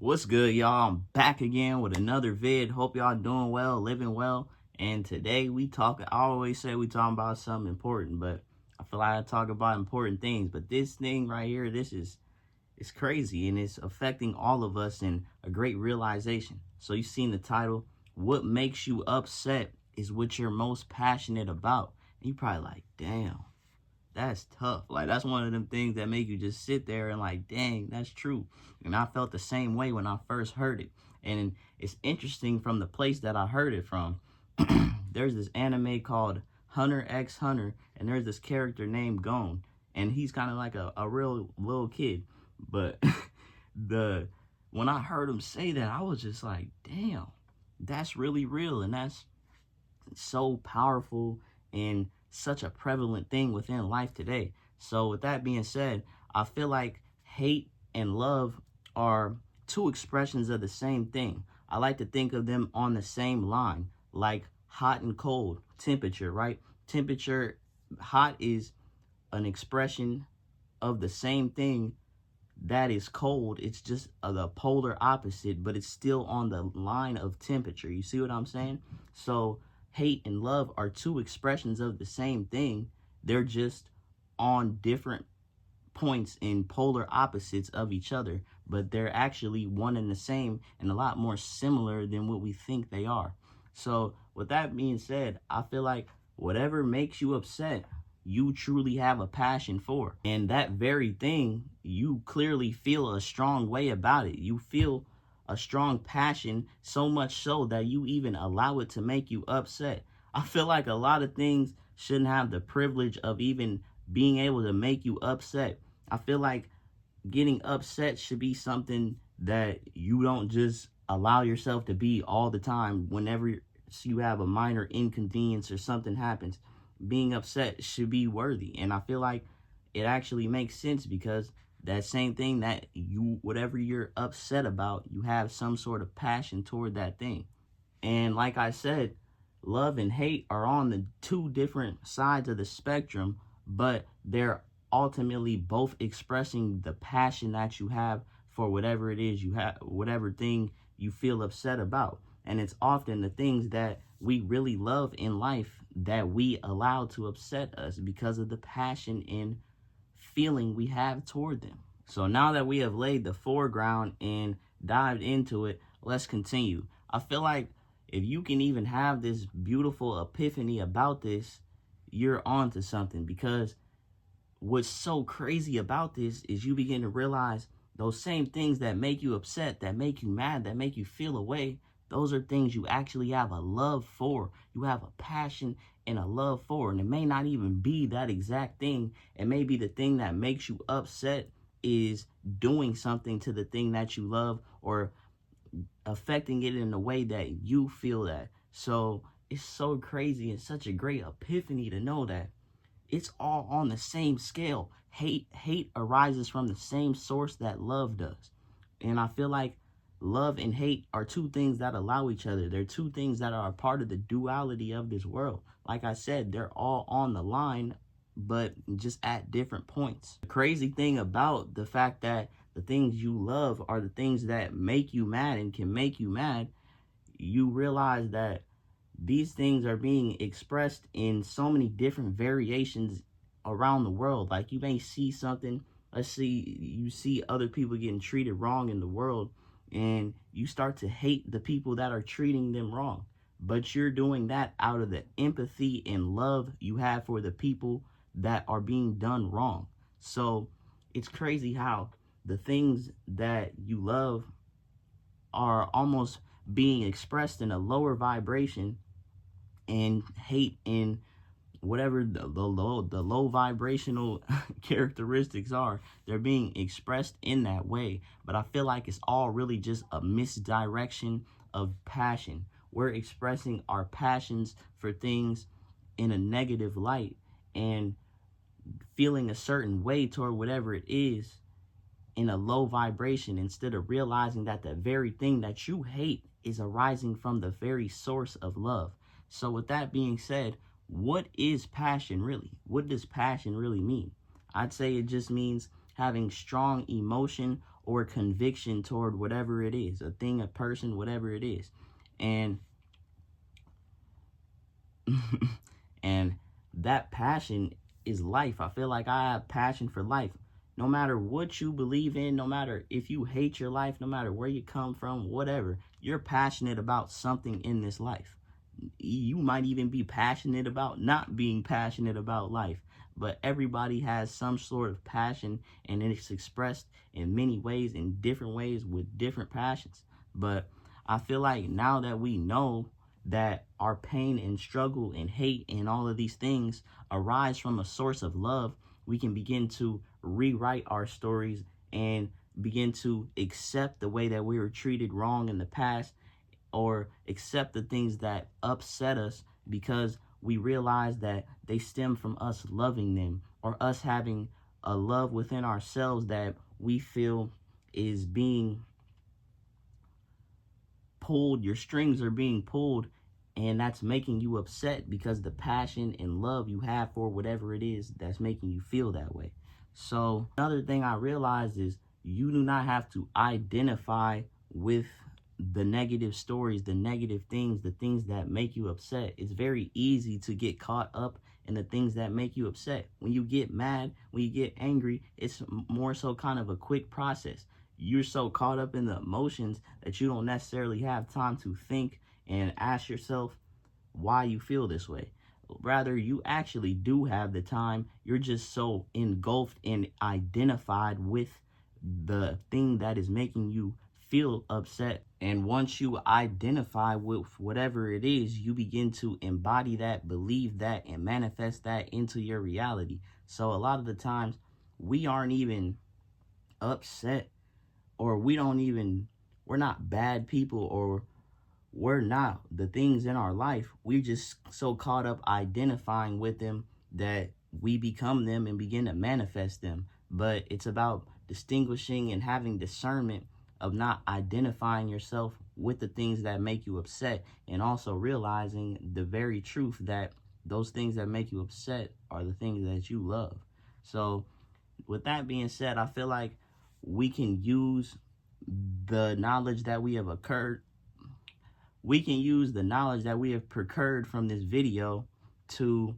What's good, y'all? I'm back again with another vid. Hope y'all doing well, living well. And today I always say we talking about something important, but I feel like I talk about important things. But this thing right here, it's crazy, and it's affecting all of us in a great realization. So you seen the title, What Makes You Upset is What You're Most Passionate About. And you probably like, damn, that's tough. Like, that's one of them things that make you just sit there and like, dang, that's true. And I felt the same way when I first heard it. And it's interesting from the place that I heard it from. There's this anime called Hunter x Hunter, and there's this character named Gon, and he's kind of like a real little kid. But when I heard him say that, I was just like, damn, that's really real, and that's so powerful and such a prevalent thing within life today. So with that being said, I feel like hate and love are two expressions of the same thing. I like to think of them on the same line, like hot and cold, temperature, right? Temperature, hot is an expression of the same thing that is cold. It's just the polar opposite, but it's still on the line of temperature. You see what I'm saying? So hate and love are two expressions of the same thing. They're just on different points in polar opposites of each other, but they're actually one and the same and a lot more similar than what we think they are. So with that being said, I feel like whatever makes you upset, you truly have a passion for. And that very thing, you clearly feel a strong way about it. You feel a strong passion, so much so that you even allow it to make you upset. I feel like a lot of things shouldn't have the privilege of even being able to make you upset. I feel like getting upset should be something that you don't just allow yourself to be all the time. Whenever you have a minor inconvenience or something happens, being upset should be worthy. And I feel like it actually makes sense, because that same thing that whatever you're upset about, you have some sort of passion toward that thing. And like I said, love and hate are on the two different sides of the spectrum, but they're ultimately both expressing the passion that you have for whatever it is you have, whatever thing you feel upset about. And it's often the things that we really love in life that we allow to upset us because of the passion and feeling we have toward them. So now that we have laid the foreground and dived into it, let's continue. I feel like if you can even have this beautiful epiphany about this, you're onto something, because what's so crazy about this is you begin to realize those same things that make you upset, that make you mad, that make you feel away, those are things you actually have a love for. You have a passion and a love for. And it may not even be that exact thing. It may be the thing that makes you upset is doing something to the thing that you love, or affecting it in a way that you feel that. So it's so crazy and such a great epiphany to know that it's all on the same scale. Hate arises from the same source that love does. And I feel like love and hate are two things that allow each other. They're two things that are a part of the duality of this world. Like I said, they're all on the line, but just at different points. The crazy thing about the fact that the things you love are the things that make you mad and can make you mad, you realize that these things are being expressed in so many different variations around the world. Like, you may see something, you see other people getting treated wrong in the world, and you start to hate the people that are treating them wrong. But you're doing that out of the empathy and love you have for the people that are being done wrong. So it's crazy how the things that you love are almost being expressed in a lower vibration, and hate in whatever the low vibrational characteristics are, they're being expressed in that way. But I feel like it's all really just a misdirection of passion. We're expressing our passions for things in a negative light and feeling a certain way toward whatever it is in a low vibration, instead of realizing that the very thing that you hate is arising from the very source of love. So with that being said, what is passion really? What does passion really mean? I'd say it just means having strong emotion or conviction toward whatever it is, a thing, a person, whatever it is. And and that passion is life. I feel like I have passion for life. No matter what you believe in, no matter if you hate your life, no matter where you come from, whatever, you're passionate about something in this life. You might even be passionate about not being passionate about life, but everybody has some sort of passion, and it's expressed in many ways, in different ways, with different passions. But I feel like now that we know that our pain and struggle and hate and all of these things arise from a source of love, we can begin to rewrite our stories and begin to accept the way that we were treated wrong in the past, or accept the things that upset us, because we realize that they stem from us loving them, or us having a love within ourselves that we feel is being pulled. Your strings are being pulled, and that's making you upset because the passion and love you have for whatever it is that's making you feel that way. So another thing I realized is you do not have to identify with the negative stories, the negative things, the things that make you upset. It's very easy to get caught up in the things that make you upset. When you get mad, when you get angry, it's more so kind of a quick process. You're so caught up in the emotions that you don't necessarily have time to think and ask yourself why you feel this way. Rather, you actually do have the time. You're just so engulfed and identified with the thing that is making you feel upset. And once you identify with whatever it is, you begin to embody that, believe that, and manifest that into your reality. So a lot of the times we aren't even upset, or we're not bad people, or we're not the things in our life. We're just so caught up identifying with them that we become them and begin to manifest them. But it's about distinguishing and having discernment of not identifying yourself with the things that make you upset, and also realizing the very truth that those things that make you upset are the things that you love. So with that being said, I feel like we can use the knowledge that we have procured from this video to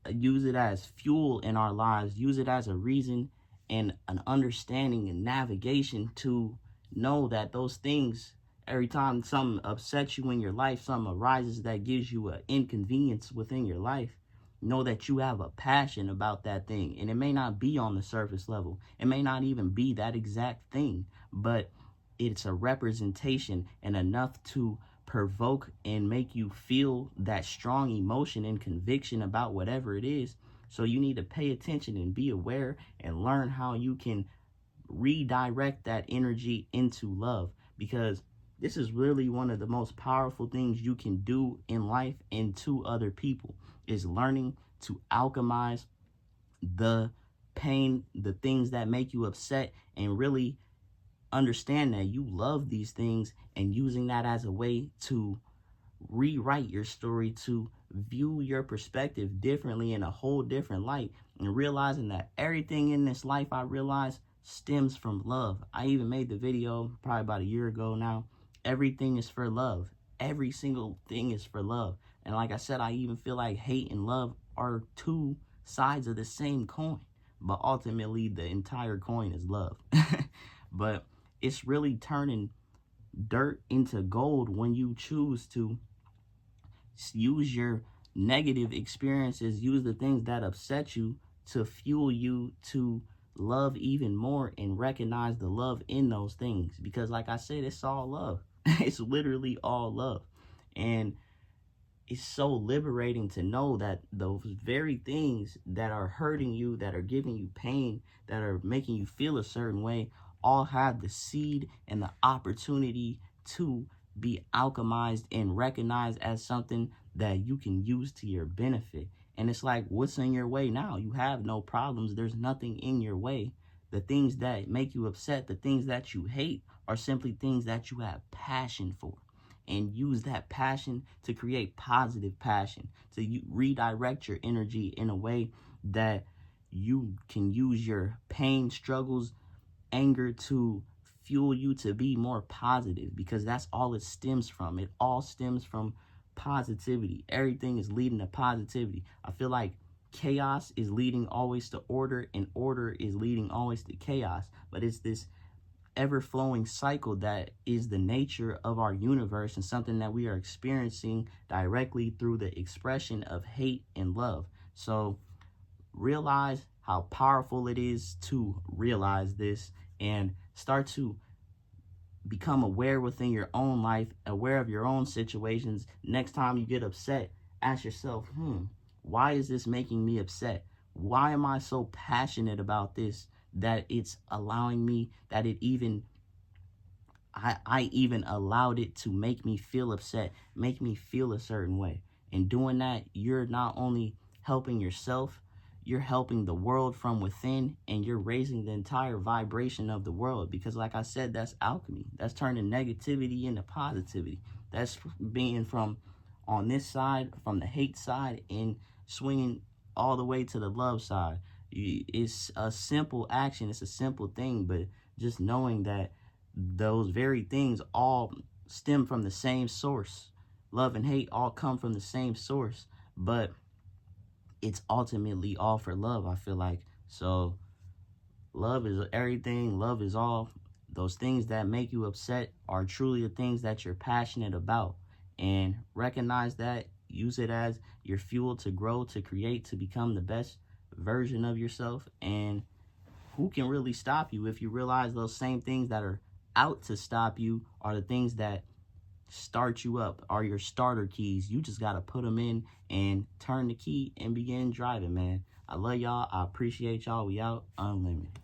use it as fuel in our lives, use it as a reason and an understanding and navigation to know that those things, every time something upsets you in your life, something arises that gives you an inconvenience within your life, know that you have a passion about that thing. And it may not be on the surface level, it may not even be that exact thing, but it's a representation and enough to provoke and make you feel that strong emotion and conviction about whatever it is. So you need to pay attention and be aware and learn how you can redirect that energy into love, because this is really one of the most powerful things you can do in life and to other people, is learning to alchemize the pain, the things that make you upset, and really understand that you love these things, and using that as a way to rewrite your story, to view your perspective differently in a whole different light, and realizing that everything in this life, I realize, stems from love. I even made the video probably about a year ago now. Everything is for love. Every single thing is for love. And like I said, I even feel like hate and love are two sides of the same coin, but ultimately the entire coin is love. But it's really turning dirt into gold when you choose to use your negative experiences, use the things that upset you to fuel you to love even more and recognize the love in those things. Because like I said, it's all love. It's literally all love. And it's so liberating to know that those very things that are hurting you, that are giving you pain, that are making you feel a certain way, all have the seed and the opportunity to be alchemized and recognized as something that you can use to your benefit. And it's like, what's in your way now? You have no problems. There's nothing in your way. The things that make you upset, the things that you hate, are simply things that you have passion for. And use that passion to create positive passion, to redirect your energy in a way that you can use your pain, struggles, anger to fuel you to be more positive, because that's all it stems from. It all stems from positivity. Everything is leading to positivity. I feel like chaos is leading always to order, and order is leading always to chaos. But it's this ever-flowing cycle that is the nature of our universe, and something that we are experiencing directly through the expression of hate and love. So realize how powerful it is to realize this, and start to become aware within your own life, aware of your own situations. Next time you get upset, ask yourself, why is this making me upset? Why am I so passionate about this that it's allowing me, that it even, I even allowed it to make me feel upset, make me feel a certain way. In doing that, you're not only helping yourself, you're helping the world from within, and you're raising the entire vibration of the world. Because like I said, that's alchemy. That's turning negativity into positivity. That's being from on this side, from the hate side, and swinging all the way to the love side. It's a simple action. It's a simple thing, but just knowing that those very things all stem from the same source. Love and hate all come from the same source, but it's ultimately all for love, I feel like. So love is everything. Love is all. Those things that make you upset are truly the things that you're passionate about. And recognize that. Use it as your fuel to grow, to create, to become the best version of yourself. And who can really stop you if you realize those same things that are out to stop you are the things that start you up, are your starter keys. You just got to put them in and turn the key and begin driving, man. I love y'all. I appreciate y'all. We out. Unlimited.